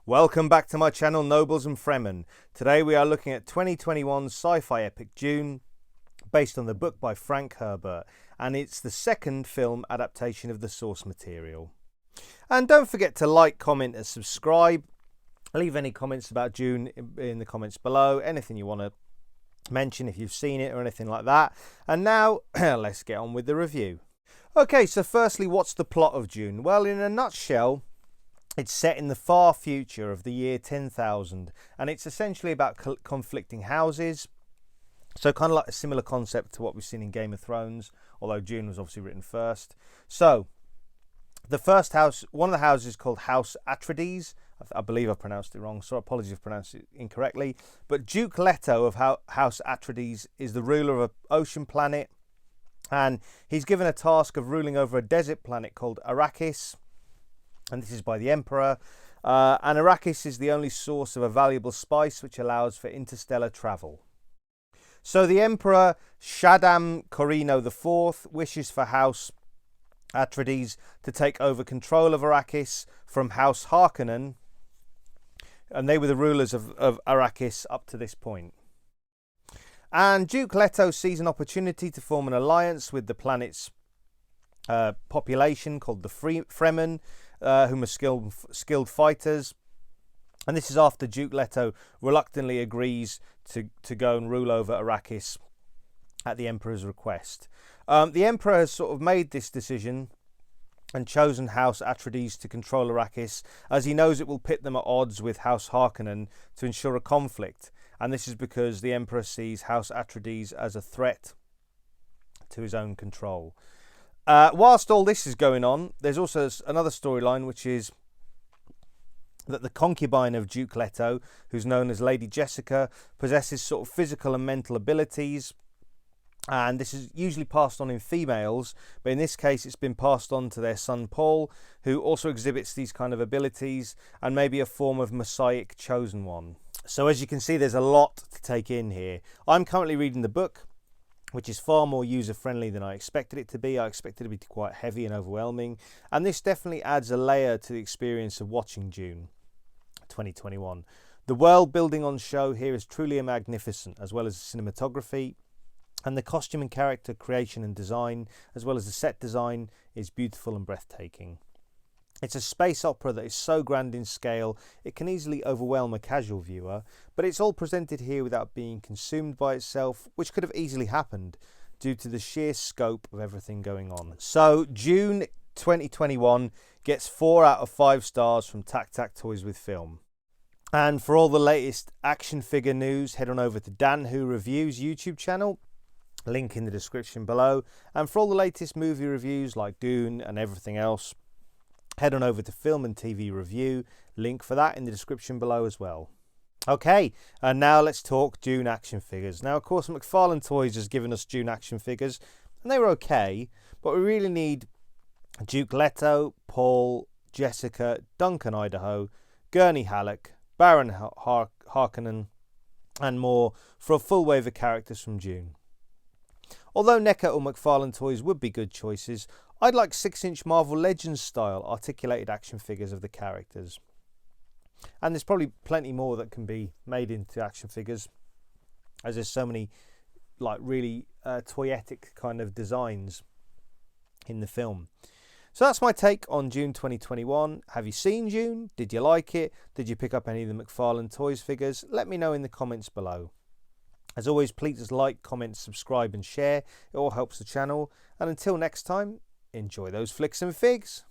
Welcome back to my channel, Nobles and Fremen. Today we are looking at 2021's sci-fi epic Dune, based on the book by Frank Herbert, and it's the second film adaptation of the source material. And don't forget to like, comment and subscribe. Leave any comments about Dune in the comments below, anything you want to mention if you've seen it or anything like that. And now let's get on with the review. Okay, so firstly, what's the plot of Dune? Well, in a nutshell, it's set in the far future of the year 10,000, and it's essentially about conflicting houses. So kind of like a similar concept to what we've seen in Game of Thrones, although Dune was obviously written first. So the first house, one of the houses is called House Atreides. I believe I pronounced it wrong, so apologies if I pronounced it incorrectly. But Duke Leto of House Atreides is the ruler of an ocean planet, and he's given a task of ruling over a desert planet called Arrakis. And this is by the Emperor. And Arrakis is the only source of a valuable spice which allows for interstellar travel. So the Emperor Shaddam Corrino IV wishes for House Atreides to take over control of Arrakis from House Harkonnen, and they were the rulers of Arrakis up to this point. And Duke Leto sees an opportunity to form an alliance with the planet's population called the Fremen, whom are skilled fighters, and this is after Duke Leto reluctantly agrees to go and rule over Arrakis at the Emperor's request. The Emperor has sort of made this decision and chosen House Atreides to control Arrakis, as he knows it will pit them at odds with House Harkonnen to ensure a conflict, and this is because the Emperor sees House Atreides as a threat to his own control. Whilst all this is going on, there's also another storyline, which is that the concubine of Duke Leto, who's known as Lady Jessica, possesses sort of physical and mental abilities, and this is usually passed on in females, but in this case it's been passed on to their son Paul, who also exhibits these kind of abilities and maybe a form of messiah chosen one. So as you can see, there's a lot to take in here. I'm currently reading the book, which is far more user-friendly than I expected it to be. I expected it to be quite heavy and overwhelming, and this definitely adds a layer to the experience of watching Dune 2021. The world building on show here is truly magnificent, as well as the cinematography, and the costume and character creation and design, as well as the set design, is beautiful and breathtaking. It's a space opera that is so grand in scale it can easily overwhelm a casual viewer, but it's all presented here without being consumed by itself, which could have easily happened due to the sheer scope of everything going on. So Dune 2021 gets 4 out of 5 stars from TAKTAK Toys With Film. And for all the latest action figure news, head on over to Dan Who Reviews YouTube channel, link in the description below. And for all the latest movie reviews like Dune and everything else, head on over to Film and TV Review, link for that in the description below as well. Okay, and now let's talk Dune action figures. Now, of course, McFarlane Toys has given us Dune action figures, and they were okay, but we really need Duke Leto, Paul, Jessica, Duncan Idaho, Gurney Halleck, Baron Harkonnen, and more for a full wave of characters from Dune. Although NECA or McFarlane Toys would be good choices, I'd like 6-inch Marvel Legends style articulated action figures of the characters. And there's probably plenty more that can be made into action figures, as there's so many like really toyetic kind of designs in the film. So that's my take on Dune 2021. Have you seen Dune? Did you like it? Did you pick up any of the McFarlane Toys figures? Let me know in the comments below. As always, please like, comment, subscribe and share. It all helps the channel. And until next time, enjoy those flicks and figs.